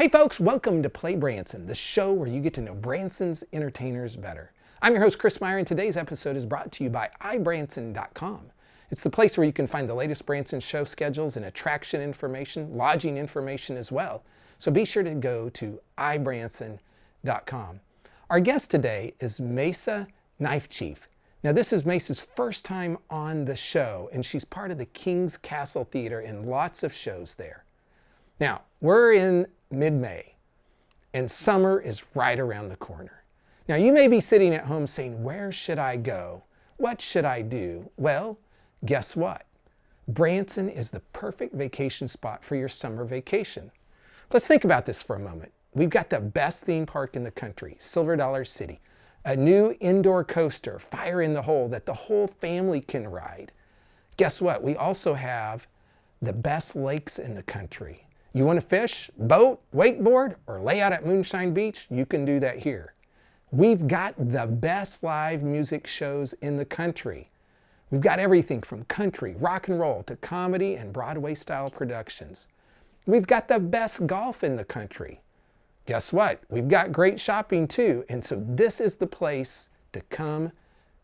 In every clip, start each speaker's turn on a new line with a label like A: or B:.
A: Hey folks, welcome to PlayBranson, the show where you get to know Branson's entertainers better. I'm your host, Chris Meyer, and today's episode is brought to you by iBranson.com. It's the place where you can find the latest Branson show schedules and attraction information, lodging information as well. So be sure to go to iBranson.com. Our guest today is Mesa Knifechief. Now this is Mesa's first time on the show, and she's part of the King's Castle Theater and lots of shows there. Now, we're in mid-May, and summer is right around the corner. Now, you may be sitting at home saying, where should I go? What should I do? Well, guess what? Branson is the perfect vacation spot for your summer vacation. Let's think about this for a moment. We've got the best theme park in the country, Silver Dollar City, a new indoor coaster, Fire in the Hole, that the whole family can ride. Guess what? We also have the best lakes in the country. You want to fish, boat, wakeboard, or lay out at Moonshine Beach? You can do that here. We've got the best live music shows in the country. We've got everything from country, rock and roll, to comedy and Broadway-style productions. We've got the best golf in the country. Guess what? We've got great shopping too, and so this is the place to come.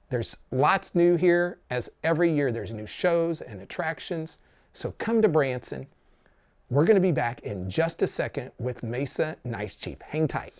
A: There's lots new here, as every year there's new shows and attractions, so come to Branson. We're going to be back in just a second with Mesa Knifechief. Hang tight.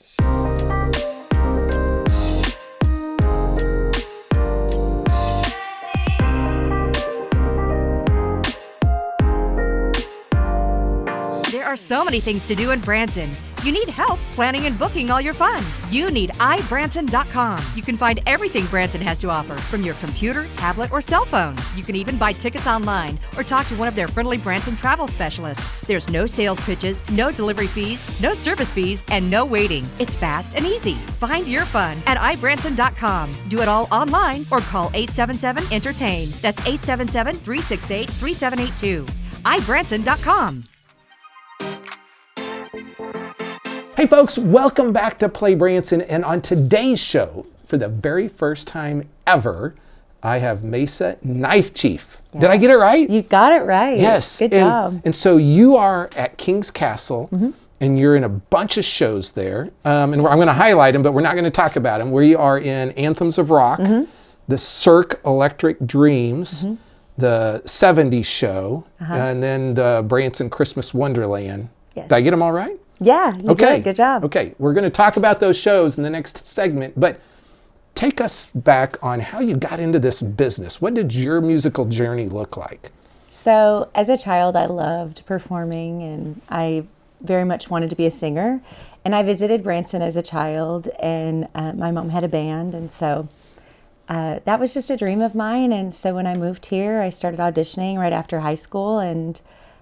B: There are so many things to do in Branson. You need help planning and booking all your fun. You need iBranson.com. You can find everything Branson has to offer from your computer, tablet, or cell phone. You can even buy tickets online or talk to one of their friendly Branson travel specialists. There's no sales pitches, no delivery fees, no service fees, and no waiting. It's fast and easy. Find your fun at iBranson.com. Do it all online or call 877-ENTERTAIN. That's 877-368-3782. iBranson.com.
A: Hey folks, welcome back to PlayBranson, and on today's show, for the very first time ever, I have Mesa Knifechief. Yes. Did I get it right?
C: You got it right.
A: Yes.
C: Good job.
A: And so you are at King's Castle, and you're in a bunch of shows there, and I'm going to highlight them, but we're not going to talk about them. We are in Anthems of Rock, the Cirque Electric Dreams, the 70s show, and then the Branson Christmas Wonderland.
C: Yes.
A: Did I get them all right?
C: Yeah, you did. Good job.
A: Okay, we're going to talk about those shows in the next segment, but take us back on how you got into this business. What did your musical journey look like?
C: So, as a child, I loved performing, and I very much wanted to be a singer. And I visited Branson as a child, and my mom had a band, and so that was just a dream of mine. And so when I moved here, I started auditioning right after high school, and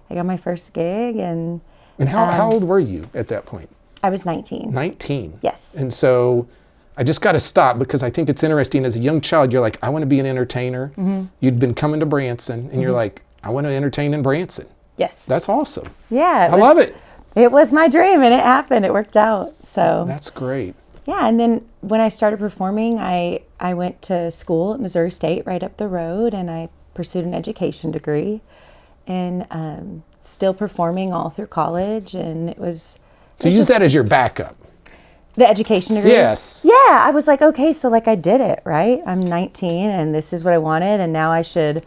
C: I got my first gig. And
A: how old were you at that point?
C: I was 19.
A: 19?
C: Yes.
A: And so I just got to stop because I think it's interesting. As a young child, you're like, I want to be an entertainer. You'd been coming to Branson, and you're like, I want to entertain in Branson.
C: Yes.
A: That's awesome.
C: Yeah.
A: I love it.
C: It was my dream, and it happened. It worked out. So
A: that's great.
C: Yeah, and then when I started performing, I went to school at Missouri State right up the road, and I pursued an education degree. And still performing all through college, and it was...
A: So use that as your backup.
C: The education degree?
A: Yes.
C: Yeah, I was like, okay, so like I did it, right? I'm 19, and this is what I wanted, and now I should,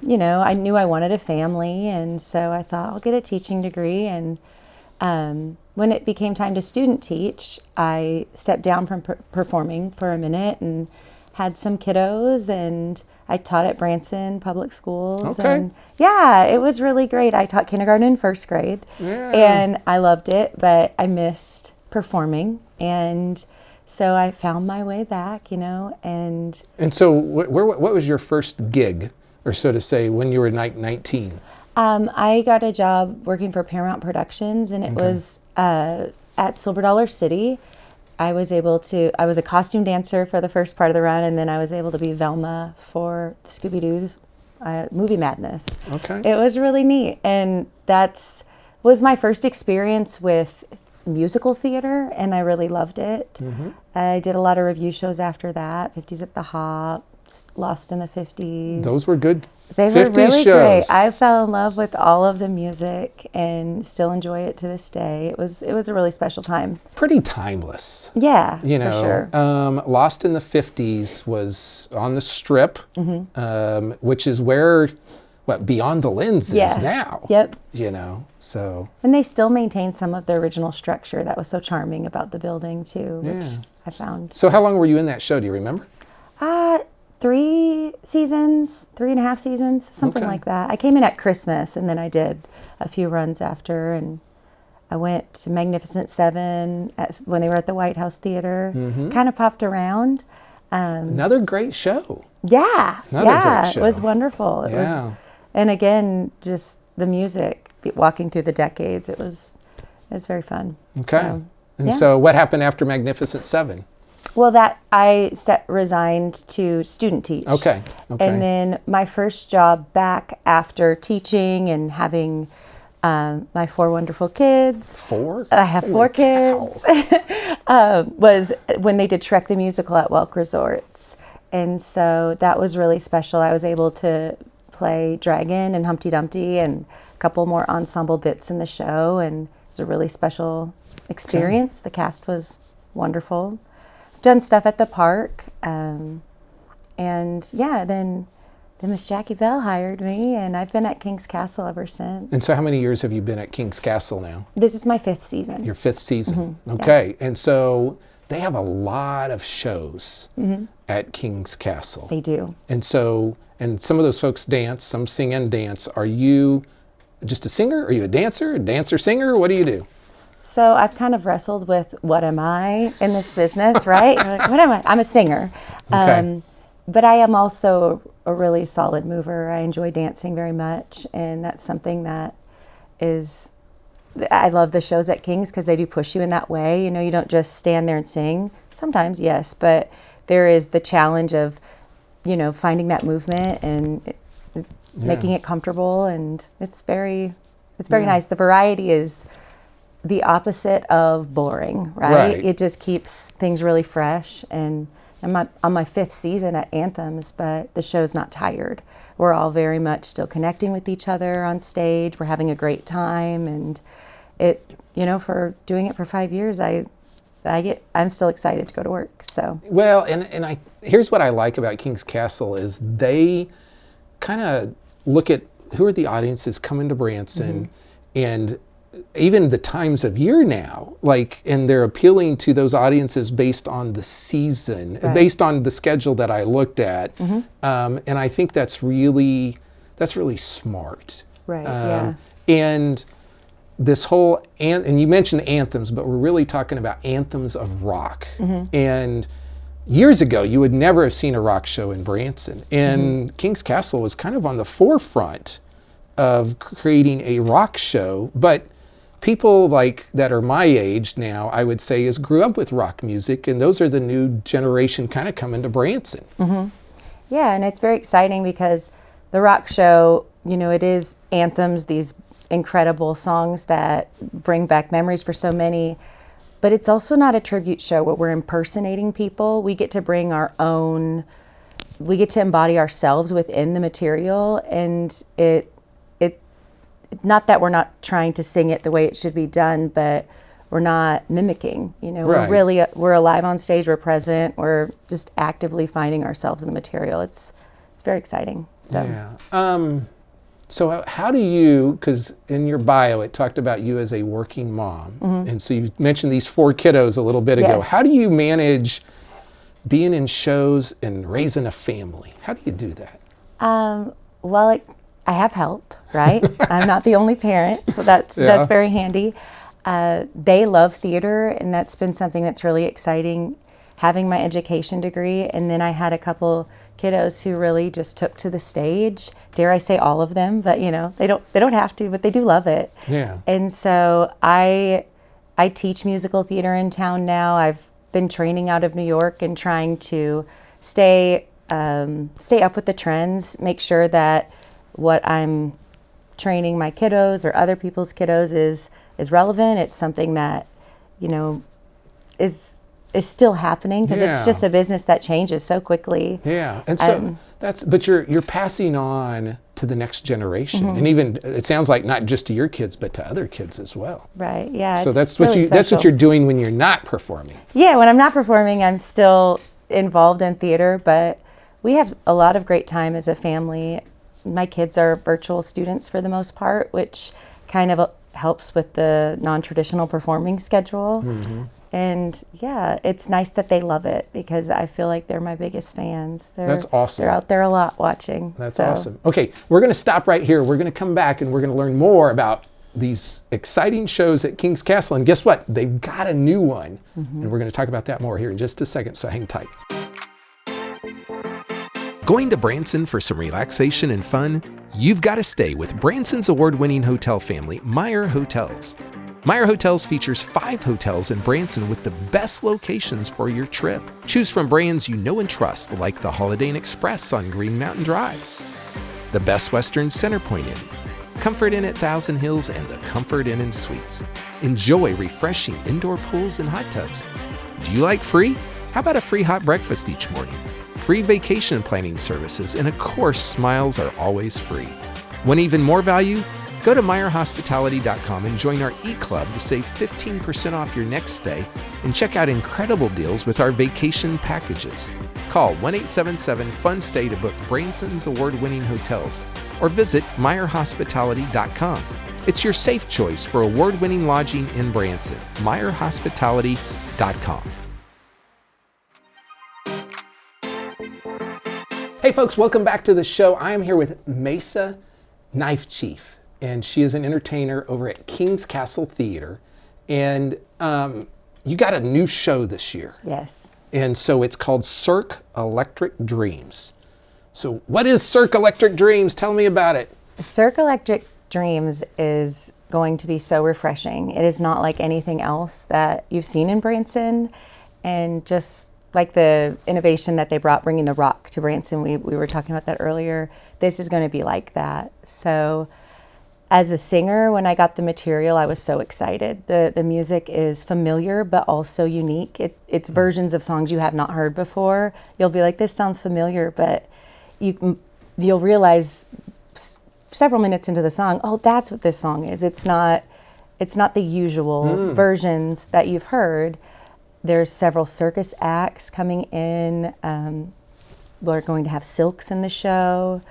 C: I knew I wanted a family, and so I thought I'll get a teaching degree. And when it became time to student teach, I stepped down from performing for a minute and had some kiddos, and I taught at Branson Public Schools.
A: Okay.
C: And yeah, it was really great. I taught kindergarten and first grade, and I loved it, but I missed performing. And so I found my way back, And
A: so what was your first gig, or so to say, when you were 19?
C: I got a job working for Paramount Productions, and it was at Silver Dollar City. I was a costume dancer for the first part of the run, and then I was able to be Velma for the Scooby-Doo's Movie Madness.
A: Okay.
C: It was really neat, and was my first experience with musical theater, and I really loved it. I did a lot of review shows after that, 50s at the Hop, Lost in the 50s.
A: Those were good.
C: They were
A: 50s
C: really
A: shows.
C: great. I fell in love with all of the music and still enjoy it to this day. It was a really special time.
A: Pretty timeless.
C: Yeah,
A: You know,
C: for sure.
A: Lost in the 50s was on the Strip,
C: Mm-hmm.
A: which is where Beyond the Lens
C: Yeah.
A: is now.
C: Yep.
A: You know, so
C: And they still maintain some of the original structure that was so charming about the building too, which
A: Yeah.
C: I found.
A: so how long were you in that show? Do you remember?
C: 3 seasons, 3.5 seasons, something
A: Okay.
C: like that. I came in at Christmas and then I did a few runs after, and I went to Magnificent Seven when they were at the White House Theater. Kind of popped around.
A: Another great show.
C: Yeah,
A: Another
C: yeah,
A: great
C: it was
A: show.
C: wonderful. It
A: Yeah.
C: was, and again, just the music, walking through the decades. It was very fun.
A: Okay.
C: So,
A: and
C: yeah.
A: so what happened after Magnificent Seven?
C: Well, that I resigned to student teach.
A: Okay. Okay.
C: And then my first job back after teaching and having my 4 wonderful kids.
A: 4?
C: I have 4 kids. Was when they did Shrek the Musical at Welk Resorts. And so that was really special. I was able to play Dragon and Humpty Dumpty and a couple more ensemble bits in the show. And it was a really special experience. The cast was wonderful. Done stuff at the park. And yeah, then Miss Jackie Bell hired me, and I've been at King's Castle ever since.
A: And so how many years have you been at King's Castle now?
C: This is my 5th season.
A: Your 5th season.
C: Mm-hmm.
A: Okay. And so they have a lot of shows at King's Castle.
C: They do.
A: And so, and some of those folks dance, some sing and dance. Are you just a singer? Are you a dancer, singer? What do you do?
C: So I've kind of wrestled with what am I in this business, right? You're like, what am I? I'm a singer.
A: Okay.
C: But I am also a really solid mover. I enjoy dancing very much, and that's something that is, I love the shows at King's because they do push you in that way. You know, you don't just stand there and sing. Sometimes, yes, but there is the challenge of, you know, finding that movement and making it comfortable, and it's very nice. The variety is the opposite of boring, right? It just keeps things really fresh. And I'm on my 5th season at Anthems, but the show's not tired. We're all very much still connecting with each other on stage. We're having a great time, and it, you know, for doing it for 5 years, I'm still excited to go to work. So
A: Well, and here's what I like about King's Castle is they kind of look at who are the audiences coming to Branson, and even the times of year now, like, and they're appealing to those audiences based on the season, based on the schedule that I looked at. And I think that's really smart.
C: Right, yeah.
A: And this whole, and you mentioned anthems, but we're really talking about anthems of rock. And years ago, you would never have seen a rock show in Branson. And King's Castle was kind of on the forefront of creating a rock show, but people like that are my age now, I would say, grew up with rock music, and those are the new generation kind of coming to Branson.
C: yeah, and it's very exciting because the rock show, you know, it is anthems, these incredible songs that bring back memories for so many, but it's also not a tribute show where we're impersonating people. We get to bring our own, we get to embody ourselves within the material, and it not that we're not trying to sing it the way it should be done, but we're not mimicking, you know, we're alive on stage, we're present, we're just actively finding ourselves in the material. It's very exciting. So
A: Yeah. So how do you, because in your bio it talked about you as a working mom, and so you mentioned these 4 kiddos a little bit ago.
C: Yes.
A: How do you manage being in shows and raising a family? How do you do that?
C: Well, I have help, right? I'm not the only parent, so that's very handy. They love theater, and that's been something that's really exciting, having my education degree. And then I had a couple kiddos who really just took to the stage. Dare I say all of them, but you know, they don't have to, but they do love it.
A: Yeah.
C: And so I teach musical theater in town now. I've been training out of New York and trying to stay up with the trends, make sure that what I'm training my kiddos or other people's kiddos is relevant. It's something that, you know, is is still happening because it's just a business that changes so quickly.
A: Yeah, and so but you're passing on to the next generation, and even it sounds like not just to your kids, but to other kids as well.
C: Right. Yeah.
A: So that's what you're doing when you're not performing.
C: Yeah, when I'm not performing, I'm still involved in theater, but we have a lot of great time as a family. My kids are virtual students for the most part, which kind of helps with the non-traditional performing schedule. And yeah, it's nice that they love it because I feel like they're my biggest fans.
A: That's awesome.
C: They're out there a lot watching.
A: That's awesome. Okay, we're going to stop right here. We're going to come back and we're going to learn more about these exciting shows at King's Castle. And guess what? They've got a new one. And we're going to talk about that more here in just a second, so hang tight. Going to Branson for some relaxation and fun? You've got to stay with Branson's award-winning hotel family, Meyer Hotels. Meyer Hotels features 5 hotels in Branson with the best locations for your trip. Choose from brands you know and trust, like the Holiday Inn Express on Green Mountain Drive, the Best Western Centerpoint Inn, Comfort Inn at Thousand Hills, and the Comfort Inn and Suites. Enjoy refreshing indoor pools and hot tubs. Do you like free? How about a free hot breakfast each morning? Free vacation planning services, and of course, smiles are always free. Want even more value? Go to MeyerHospitality.com and join our e-club to save 15% off your next stay and check out incredible deals with our vacation packages. Call 1-877-FUN-STAY to book Branson's award-winning hotels or visit MeyerHospitality.com. It's your safe choice for award-winning lodging in Branson. MeyerHospitality.com. Hey folks, welcome back to the show. I am here with Mesa Knifechief, and she is an entertainer over at King's Castle Theater. And you got a new show this year.
C: Yes.
A: And so it's called Cirque Electric Dreams. So what is Cirque Electric Dreams? Tell me about it.
C: Cirque Electric Dreams is going to be so refreshing. It is not like anything else that you've seen in Branson, and just like the innovation that they brought bringing the rock to Branson, we were talking about that earlier. This is going to be like that. So as a singer, when I got the material, I was so excited. The music is familiar, but also unique. It's versions of songs you have not heard before. You'll be like, this sounds familiar, but you'll realize several minutes into the song, oh, that's what this song is. It's not the usual versions that you've heard. There's several circus acts coming in. We're going to have silks in the show.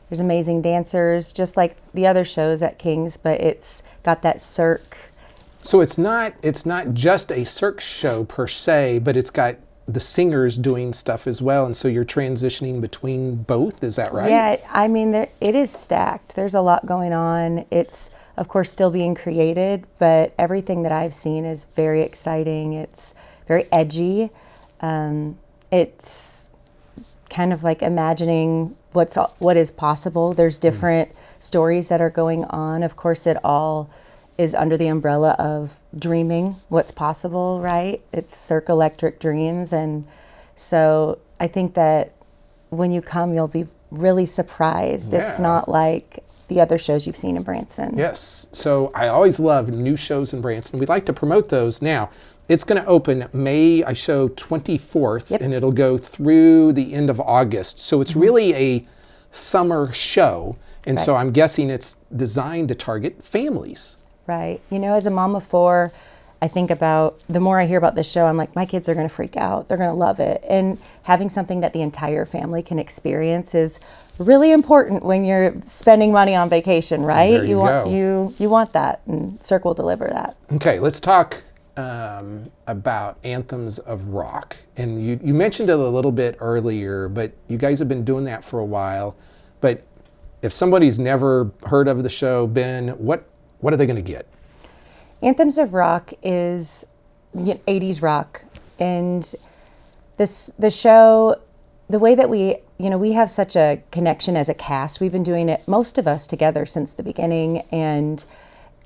C: There's amazing dancers, just like the other shows at King's, but it's got that Cirque.
A: So it's not just a Cirque show per se, but it's got the singers doing stuff as well, and so you're transitioning between both, is that right?
C: Yeah, I mean, it is stacked. There's a lot going on. It's, of course, still being created, but everything that I've seen is very exciting. It's very edgy. It's kind of like imagining what is possible. There's different stories that are going on. Of course, it all is under the umbrella of dreaming what's possible, right? It's Cirque Electric Dreams. And so I think that when you come, you'll be really surprised. Yeah. It's not like the other shows you've seen in Branson.
A: Yes. So I always love new shows in Branson. We'd like to promote those now. It's going to open May 24th, yep, and it'll go through the end of August. So it's really a summer show. And so I'm guessing it's designed to target families.
C: Right. You know, as a mom of 4, I think about, the more I hear about this show, I'm like, my kids are going to freak out. They're going to love it. And having something that the entire family can experience is really important when you're spending money on vacation, right?
A: There you
C: want that, and Cirque will deliver that.
A: Okay, let's talk about Anthems of Rock. And you mentioned it a little bit earlier, but you guys have been doing that for a while. But if somebody's never heard of the show, Ben, what are they going to get?
C: Anthems of Rock is 80s rock. And the show, the way that we have such a connection as a cast, we've been doing it, most of us together since the beginning. And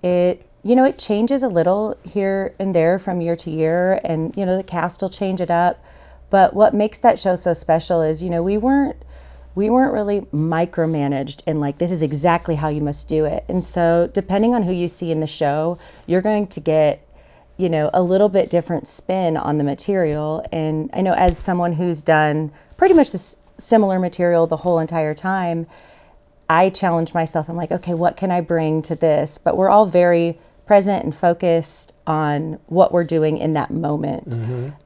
C: it changes a little here and there from year to year, and, the cast will change it up. But what makes that show so special is, we weren't really micromanaged and like, this is exactly how you must do it. And so depending on who you see in the show, you're going to get, you know, a little bit different spin on the material. And I know as someone who's done pretty much this similar material the whole entire time, I challenge myself. I'm like, okay, what can I bring to this? But we're all very present and focused on what we're doing in that moment.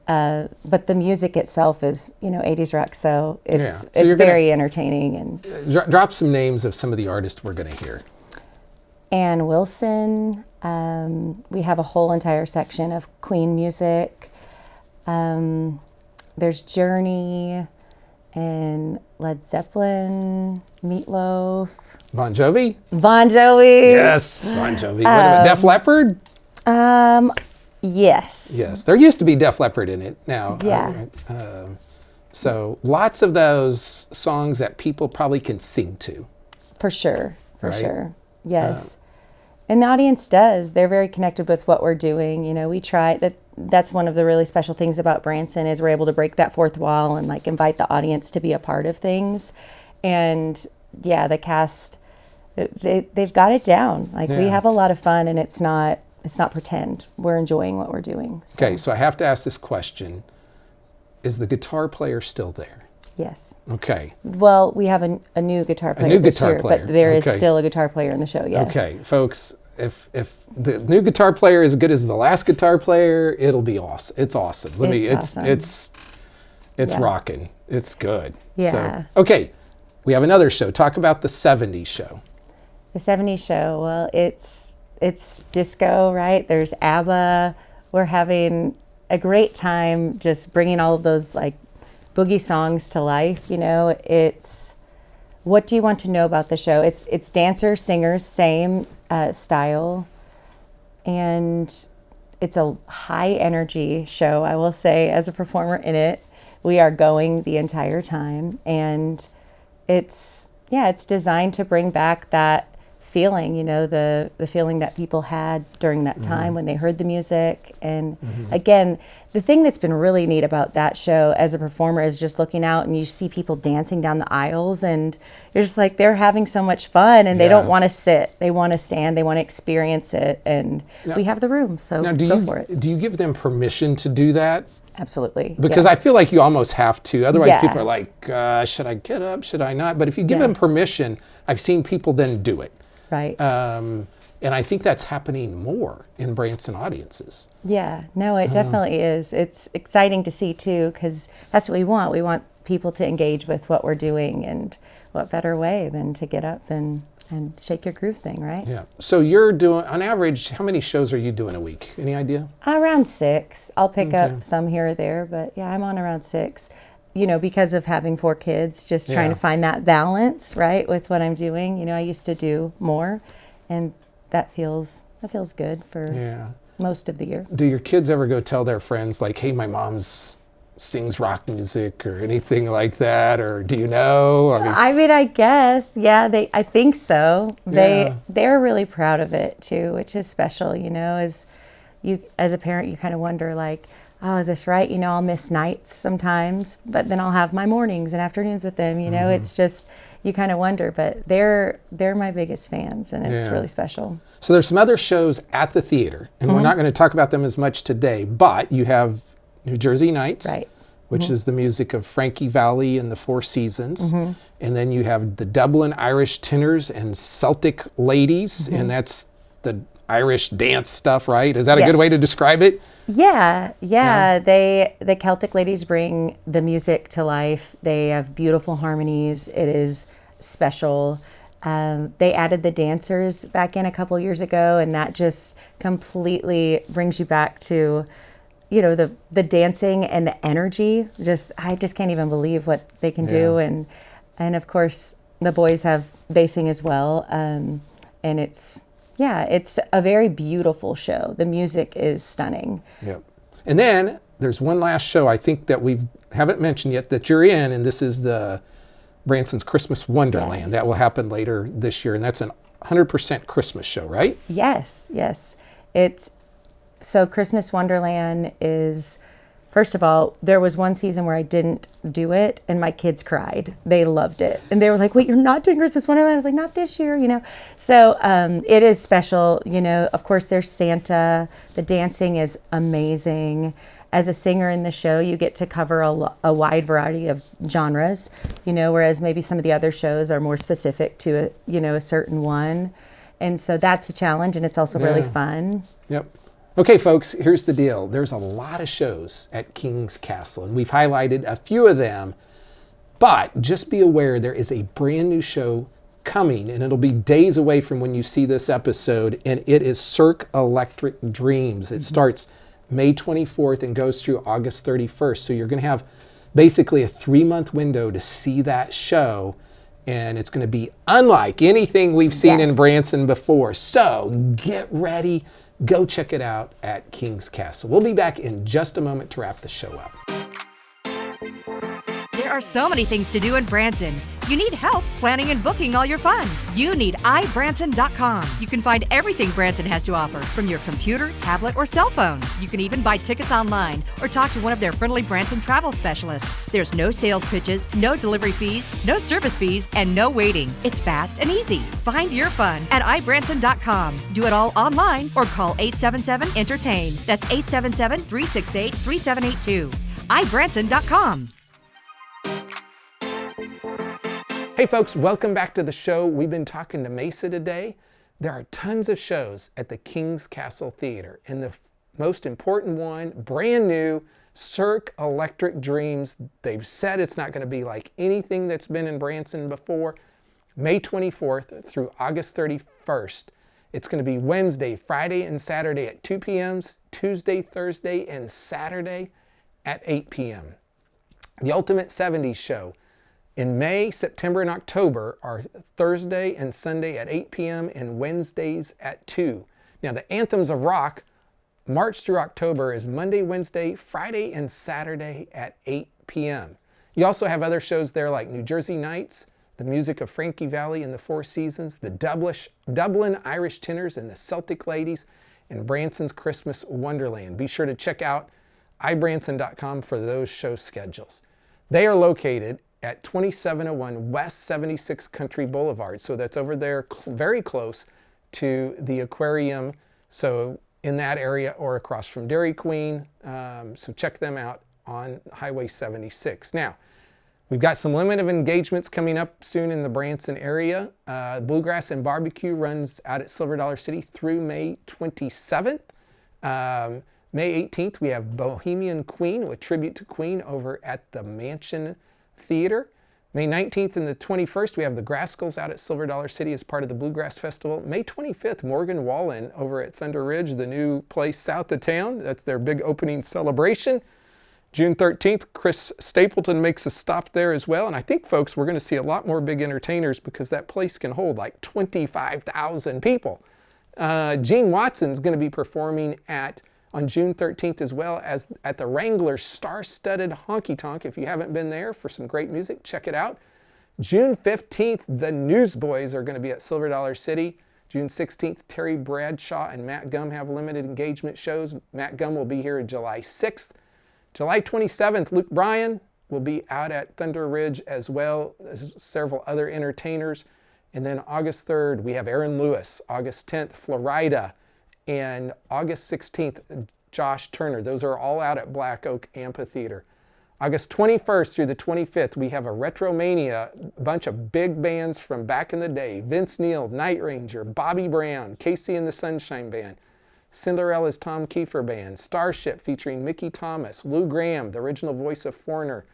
C: But the music itself is, you know, 80s rock, so it's very entertaining. And
A: drop some names of some of the artists we're going to hear.
C: Ann Wilson. We have a whole entire section of Queen music. There's Journey and Led Zeppelin, Meatloaf.
A: Bon Jovi?
C: Bon Jovi.
A: Yes, Bon Jovi. What about Def Leppard?
C: Yes.
A: Yes, there used to be Def Leppard in it now.
C: Yeah.
A: So lots of those songs that people probably can sing to.
C: For sure, for
A: Right?
C: sure. Yes. And the audience does. They're very connected with what we're doing. You know, we try that's one of the really special things about Branson is we're able to break that fourth wall and like invite the audience to be a part of things. And yeah, the cast, they've got it down. Like we have a lot of fun, and it's not pretend. We're enjoying what we're doing. So.
A: Okay, so I have to ask this question. Is the guitar player still there?
C: Yes.
A: Okay.
C: Well, we have a new guitar player this year, but there is still a guitar player in the show, yes.
A: Okay, folks, if the new guitar player is as good as the last guitar player, it'll be awesome. It's awesome. It's rocking. It's good.
C: Yeah.
A: So, okay, we have another show. Talk about the 70s show.
C: The 70s show, well, it's disco, right? There's ABBA. We're having a great time just bringing all of those like boogie songs to life. You know, it's what do you want to know about the show? It's dancers, singers, same style, and it's a high energy show. I will say, as a performer in it, we are going the entire time, and it's designed to bring back that feeling, you know, the feeling that people had during that time when they heard the music. And again, the thing that's been really neat about that show as a performer is just looking out and you see people dancing down the aisles, and you're just like, they're having so much fun, and they don't want to sit, they want to stand, they want to experience it, and we have the room, so go for it.
A: Do you give them permission to do that?
C: Absolutely.
A: Because I feel like you almost have to. Otherwise, people are like, should I get up? Should I not? But if you give them permission, I've seen people then do it.
C: Right.
A: And I think that's happening more in Branson audiences.
C: Yeah, no, it definitely is. It's exciting to see too, because that's what we want. We want people to engage with what we're doing, and what better way than to get up and shake your groove thing, right?
A: Yeah. So you're doing, on average, how many shows are you doing a week? Any idea?
C: Around 6. I'll pick up some here or there, but yeah, I'm on around 6. You know, because of having 4 kids, just trying to find that balance, right, with what I'm doing. You know, I used to do more, and that feels good for most of the year.
A: Do your kids ever go tell their friends, like, hey, my mom's sings rock music or anything like that, or do you know?
C: I mean, I guess, I think so. They're really proud of it too, which is special. You know, as a parent, you kind of wonder, like, oh, is this right? You know, I'll miss nights sometimes, but then I'll have my mornings and afternoons with them. You know, it's just, you kind of wonder, but they're my biggest fans, and it's really special.
A: So there's some other shows at the theater, and we're not going to talk about them as much today, but you have New Jersey Nights,
C: right,
A: which is the music of Frankie Valli and the Four Seasons. And then you have the Dublin Irish Tenors and Celtic Ladies, and that's the Irish dance stuff, right? Is that a good way to describe it?
C: Yeah. The Celtic Ladies bring the music to life. They have beautiful harmonies. It is special. They added the dancers back in a couple years ago, and that just completely brings you back to, you know, the dancing and the energy. I just can't even believe what they can do. And of course, the boys have basing as well, and it's a very beautiful show. The music is stunning.
A: Yep. And then there's one last show I think that we haven't mentioned yet that you're in, and this is the Branson's Christmas Wonderland.
C: Yes.
A: That will happen later this year, and that's an 100% Christmas show, right?
C: Yes. So Christmas Wonderland is First of all, there was one season where I didn't do it and my kids cried. They loved it. And they were like, wait, you're not doing Christmas Wonderland? I was like, not this year, you know. So it is special, you know. Of course, there's Santa. The dancing is amazing. As a singer in the show, you get to cover a wide variety of genres, you know, whereas maybe some of the other shows are more specific to, a certain one. And so that's a challenge, and it's also really fun.
A: Yep. Okay, folks, here's the deal. There's a lot of shows at King's Castle, and we've highlighted a few of them, but just be aware there is a brand new show coming, and it'll be days away from when you see this episode, and it is Cirque Electric Dreams. It starts May 24th and goes through August 31st, so you're going to have basically a 3-month window to see that show, and it's going to be unlike anything we've seen in Branson before. So get ready. Go check it out at King's Castle. We'll be back in just a moment to wrap the show up.
B: There are so many things to do in Branson. You need help planning and booking all your fun. You need iBranson.com. You can find everything Branson has to offer from your computer, tablet, or cell phone. You can even buy tickets online or talk to one of their friendly Branson travel specialists. There's no sales pitches, no delivery fees, no service fees, and no waiting. It's fast and easy. Find your fun at iBranson.com. Do it all online or call 877-ENTERTAIN. That's 877-368-3782. iBranson.com.
A: Hey folks, welcome back to the show. We've been talking to Mesa today. There are tons of shows at the King's Castle Theater, and the most important one, brand new, Cirque Electric Dreams. They've said it's not going to be like anything that's been in Branson before. May 24th through August 31st. It's going to be Wednesday, Friday, and Saturday at 2 p.m., Tuesday, Thursday, and Saturday at 8 p.m. The Ultimate 70s Show in May, September, and October are Thursday and Sunday at 8 p.m. and Wednesdays at 2. Now, the Anthems of Rock, March through October, is Monday, Wednesday, Friday, and Saturday at 8 p.m. You also have other shows there like New Jersey Nights, the music of Frankie Valli and the Four Seasons, the Dublin Irish Tenors and the Celtic Ladies, and Branson's Christmas Wonderland. Be sure to check out iBranson.com for those show schedules. They are located at 2701 West 76th Country Boulevard. So that's over there very close to the aquarium. So in that area or across from Dairy Queen. So check them out on Highway 76. Now, we've got some limited engagements coming up soon in the Branson area. Bluegrass and Barbecue runs out at Silver Dollar City through May 27th. May 18th, we have Bohemian Queen with Tribute to Queen over at the Mansion Theater. May 19th and the 21st, we have the Grascals out at Silver Dollar City as part of the Bluegrass Festival. May 25th, Morgan Wallen over at Thunder Ridge, the new place south of town. That's their big opening celebration. June 13th, Chris Stapleton makes a stop there as well. And I think, folks, we're going to see a lot more big entertainers because that place can hold like 25,000 people. Gene Watson's going to be performing on June 13th as well as at the Wrangler Star-Studded Honky Tonk. If you haven't been there for some great music, check it out. June 15th, the Newsboys are going to be at Silver Dollar City. June 16th, Terry Bradshaw and Matt Gumm have limited engagement shows. Matt Gumm will be here July 6th. July 27th, Luke Bryan will be out at Thunder Ridge as well as several other entertainers. And then August 3rd, we have Aaron Lewis. August 10th, Florida. And August 16th, Josh Turner. Those are all out at Black Oak Amphitheater. August 21st through the 25th, we have a Retromania, a bunch of big bands from back in the day. Vince Neil, Night Ranger, Bobby Brown, Casey and the Sunshine Band, Cinderella's Tom Kiefer Band, Starship featuring Mickey Thomas, Lou Gramm, the original voice of Foreigner,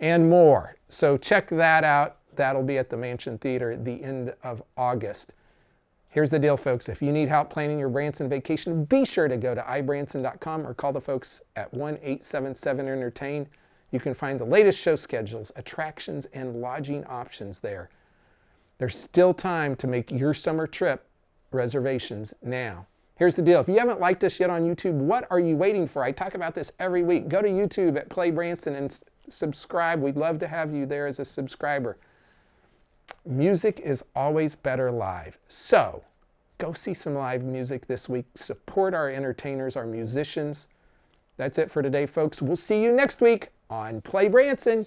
A: and more. So check that out. That'll be at the Mansion Theater at the end of August. Here's the deal, folks. If you need help planning your Branson vacation, be sure to go to iBranson.com or call the folks at 1-877-ENTERTAIN. You can find the latest show schedules, attractions, and lodging options there. There's still time to make your summer trip reservations now. Here's the deal. If you haven't liked us yet on YouTube, what are you waiting for? I talk about this every week. Go to YouTube at PlayBranson and subscribe. We'd love to have you there as a subscriber. Music is always better live. So go see some live music this week. Support our entertainers, our musicians. That's it for today, folks. We'll see you next week on Play Branson.